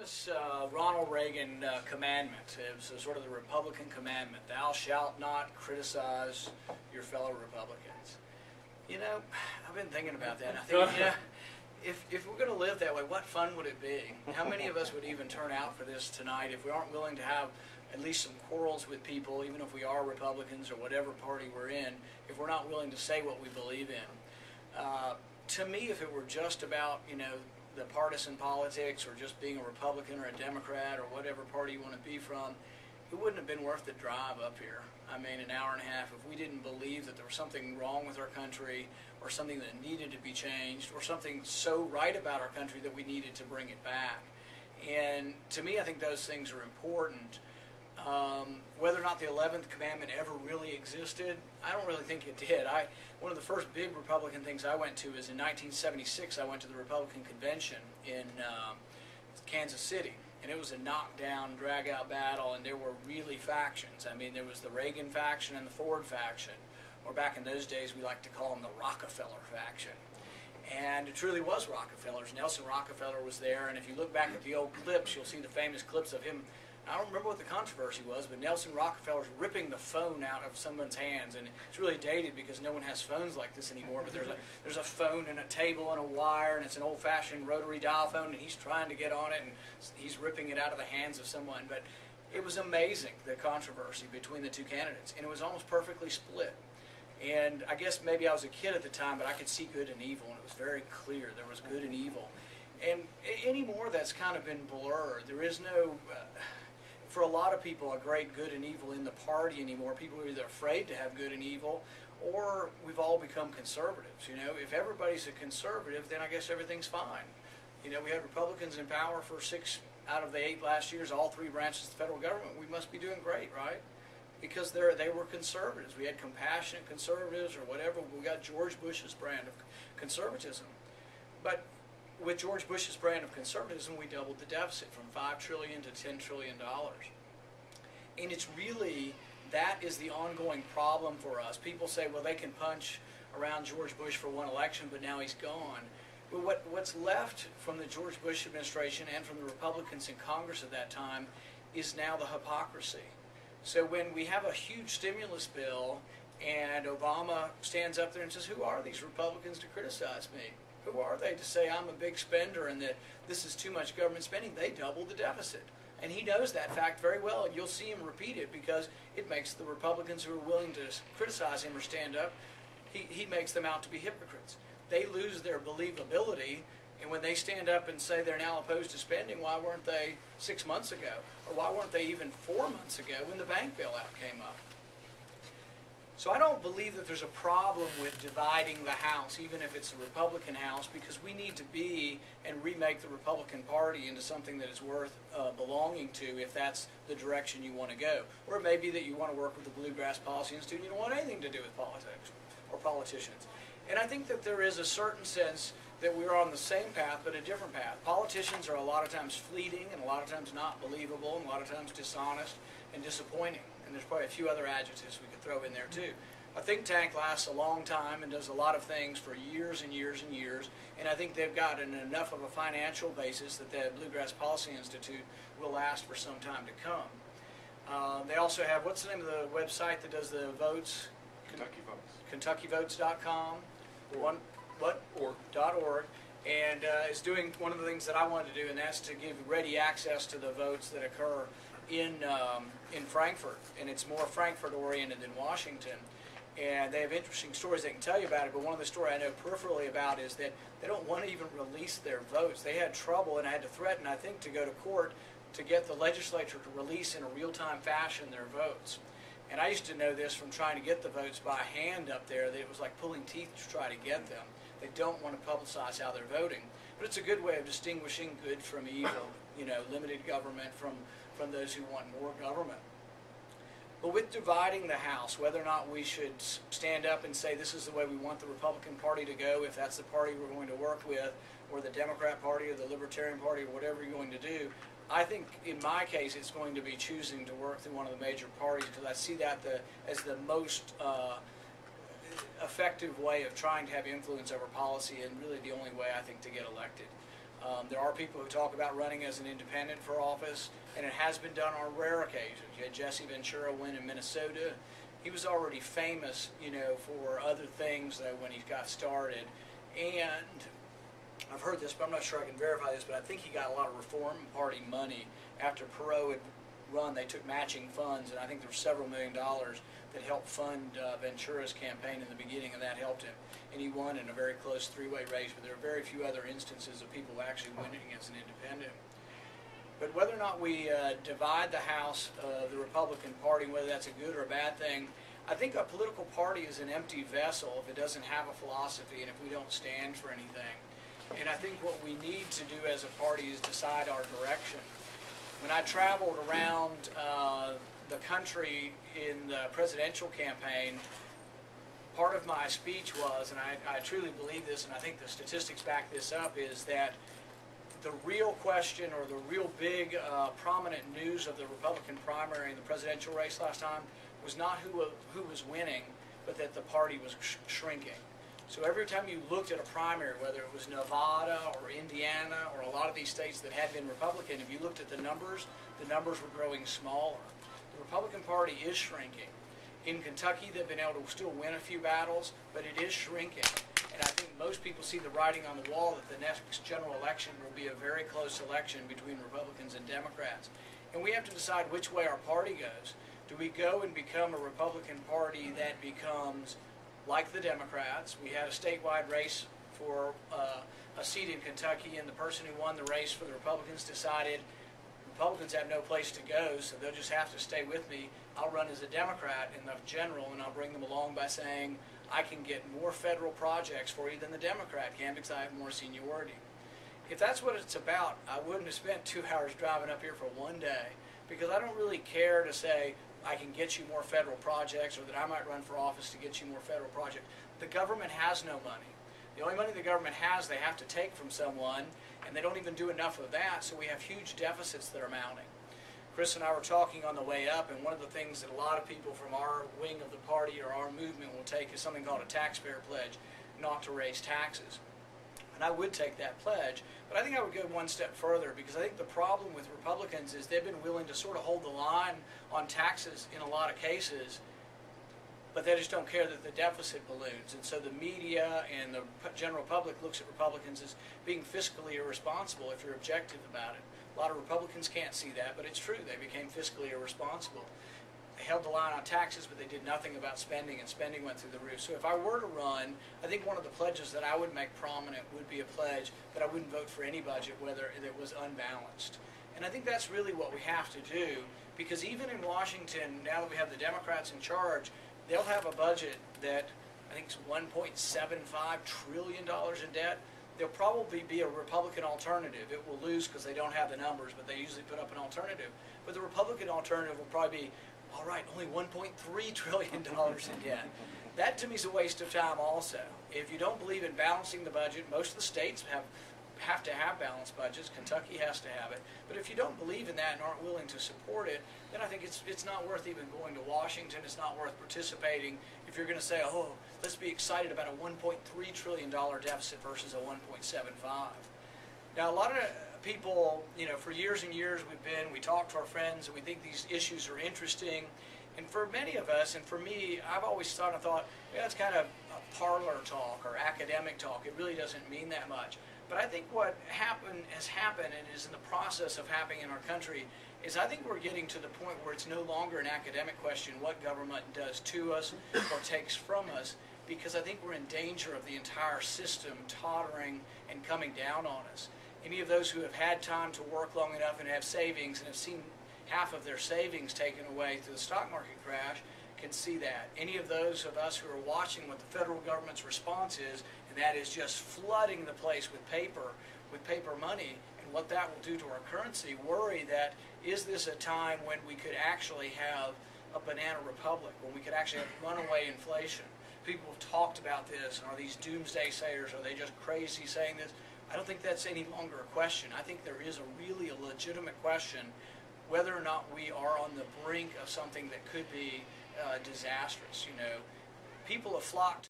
famous Ronald Reagan commandment. It was sort of the Republican commandment: "Thou shalt not criticize your fellow Republicans." You know, I've been thinking about that. And I think, yeah, if we're going to live that way, what fun would it be? How many of us would even turn out for this tonight if we aren't willing to have at least some quarrels with people, even if we are Republicans or whatever party we're in, if we're not willing to say what we believe in? To me, if it were just about, you know, the partisan politics or just being a Republican or a Democrat or whatever party you want to be from, it wouldn't have been worth the drive up here. I mean, an hour and a half, if we didn't believe that there was something wrong with our country or something that needed to be changed or something so right about our country that we needed to bring it back. And to me, I think those things are important. Whether or not the 11th commandment ever really existed, I don't really think it did. One of the first big Republican things I went to is in 1976. I went to the Republican convention in Kansas City, and it was a knockdown, drag-out battle, and there were really factions. I mean, there was the Reagan faction and the Ford faction, or back in those days we like to call them the Rockefeller faction. And it truly was Rockefellers. Nelson Rockefeller was there, and if you look back at the old clips, you'll see the famous clips of him. I don't remember what the controversy was, but Nelson Rockefeller's ripping the phone out of someone's hands, and it's really dated because no one has phones like this anymore. But there's a phone and a table and a wire, and it's an old-fashioned rotary dial phone, and he's trying to get on it, and he's ripping it out of the hands of someone. But it was amazing, the controversy between the two candidates, and it was almost perfectly split. And I guess maybe I was a kid at the time, but I could see good and evil, and it was very clear there was good and evil. And anymore, that's kind of been blurred. There is no... for a lot of people, a great good and evil in the party anymore. People are either afraid to have good and evil, or we've all become conservatives. You know, if everybody's a conservative, then I guess everything's fine. You know, we had Republicans in power for 6 out of the 8 last years, all 3 branches of the federal government. We must be doing great, right? Because they were conservatives. We had compassionate conservatives or whatever. We got George Bush's brand of conservatism. But with George Bush's brand of conservatism, we doubled the deficit from $5 trillion to $10 trillion. And it's really, that is the ongoing problem for us. People say, well, they can punch around George Bush for one election, but now he's gone. Well, what's left from the George Bush administration and from the Republicans in Congress at that time is now the hypocrisy. So when we have a huge stimulus bill and Obama stands up there and says, who are these Republicans to criticize me? Who are they to say I'm a big spender and that this is too much government spending? They doubled the deficit. And he knows that fact very well. You'll see him repeat it because it makes the Republicans who are willing to criticize him or stand up, he makes them out to be hypocrites. They lose their believability, and when they stand up and say they're now opposed to spending, why weren't they 6 months ago? Or why weren't they even 4 months ago when the bank bailout came up? So I don't believe that there's a problem with dividing the House, even if it's a Republican House, because we need to be and remake the Republican Party into something that is worth belonging to if that's the direction you want to go. Or it may be that you want to work with the Blue Grass Policy Institute and you don't want anything to do with politics or politicians. And I think that there is a certain sense that we're on the same path but a different path. Politicians are a lot of times fleeting and a lot of times not believable and a lot of times dishonest and disappointing. And there's probably a few other adjectives we could throw in there too. A think tank lasts a long time and does a lot of things for years and years and years, and I think they've gotten enough of a financial basis that the Blue Grass Policy Institute will last for some time to come. They also have, what's the name of the website that does the votes? Kentucky Votes. KentuckyVotes.com. .org. And is doing one of the things that I wanted to do, and that's to give ready access to the votes that occur in Frankfort, and it's more Frankfort oriented than Washington. And they have interesting stories they can tell you about it, but one of the stories I know peripherally about is that they don't want to even release their votes. They had trouble and had to threaten, I think, to go to court to get the legislature to release in a real-time fashion their votes. And I used to know this from trying to get the votes by hand up there, that it was like pulling teeth to try to get them. They don't want to publicize how they're voting. But it's a good way of distinguishing good from evil, you know, limited government from those who want more government. But with dividing the House, whether or not we should stand up and say this is the way we want the Republican Party to go, if that's the party we're going to work with, or the Democrat Party or the Libertarian Party or whatever you're going to do, I think in my case it's going to be choosing to work through one of the major parties, because I see that as the most effective way of trying to have influence over policy, and really the only way I think to get elected. There are people who talk about running as an independent for office, and it has been done on rare occasions. You had Jesse Ventura win in Minnesota. He was already famous, for other things though when he got started. And I've heard this, but I'm not sure I can verify this, but I think he got a lot of Reform Party money after Perot had run. They took matching funds, and I think there were several $1 million that helped fund Ventura's campaign in the beginning, and that helped him. And he won in a very close three-way race, but there are very few other instances of people actually winning as an independent. But whether or not we divide the House of the Republican Party, whether that's a good or a bad thing, I think a political party is an empty vessel if it doesn't have a philosophy and if we don't stand for anything. And I think what we need to do as a party is decide our direction. When I traveled around the country in the presidential campaign, part of my speech was, and I truly believe this, and I think the statistics back this up, is that the real question or the real big prominent news of the Republican primary in the presidential race last time was not who was winning, but that the party was shrinking. So every time you looked at a primary, whether it was Nevada or Indiana or a lot of these states that had been Republican, if you looked at the numbers were growing smaller. The Republican Party is shrinking. In Kentucky, they've been able to still win a few battles, but it is shrinking. And I think most people see the writing on the wall that the next general election will be a very close election between Republicans and Democrats. And we have to decide which way our party goes. Do we go and become a Republican Party that becomes like the Democrats? We had a statewide race for a seat in Kentucky, and the person who won the race for the Republicans decided Republicans have no place to go, so they'll just have to stay with me. I'll run as a Democrat in the general, and I'll bring them along by saying I can get more federal projects for you than the Democrat can because I have more seniority. If that's what it's about, I wouldn't have spent 2 hours driving up here for one day, because I don't really care to say I can get you more federal projects or that I might run for office to get you more federal projects. The government has no money. The only money the government has, they have to take from someone, and they don't even do enough of that, so we have huge deficits that are mounting. Chris and I were talking on the way up, and one of the things that a lot of people from our wing of the party or our movement will take is something called a taxpayer pledge, not to raise taxes. And I would take that pledge, but I think I would go one step further, because I think the problem with Republicans is they've been willing to sort of hold the line on taxes in a lot of cases, but they just don't care that the deficit balloons. And so the media and the general public looks at Republicans as being fiscally irresponsible if you're objective about it. A lot of Republicans can't see that, but it's true. They became fiscally irresponsible. They held the line on taxes, but they did nothing about spending, and spending went through the roof. So if I were to run, I think one of the pledges that I would make prominent would be a pledge that I wouldn't vote for any budget whether it was unbalanced. And I think that's really what we have to do, because even in Washington, now that we have the Democrats in charge, they'll have a budget that I think is $1.75 trillion in debt. There'll probably be a Republican alternative. It will lose because they don't have the numbers, but they usually put up an alternative. But the Republican alternative will probably be, all right, only $1.3 trillion in debt. That to me is a waste of time also. If you don't believe in balancing the budget, most of the states have to have balanced budgets. Kentucky has to have it. But if you don't believe in that and aren't willing to support it, then I think it's not worth even going to Washington. It's not worth participating if you're going to say, oh, let's be excited about a $1.3 trillion deficit versus a 1.75. Now, a lot of people, for years and years we talk to our friends and we think these issues are interesting. And for many of us, and for me, I've always thought, yeah, it's kind of a parlor talk or academic talk. It really doesn't mean that much. But I think what has happened and is in the process of happening in our country is I think we're getting to the point where it's no longer an academic question what government does to us or takes from us, because I think we're in danger of the entire system tottering and coming down on us. Any of those who have had time to work long enough and have savings and have seen half of their savings taken away through the stock market crash can see that. Any of those of us who are watching what the federal government's response is, and that is just flooding the place with paper money, and what that will do to our currency, worry that is this a time when we could actually have a banana republic, when we could actually have runaway inflation. People have talked about this, and are these doomsday sayers, are they just crazy saying this? I don't think that's any longer a question. I think there is really a legitimate question whether or not we are on the brink of something that could be disastrous. People have flocked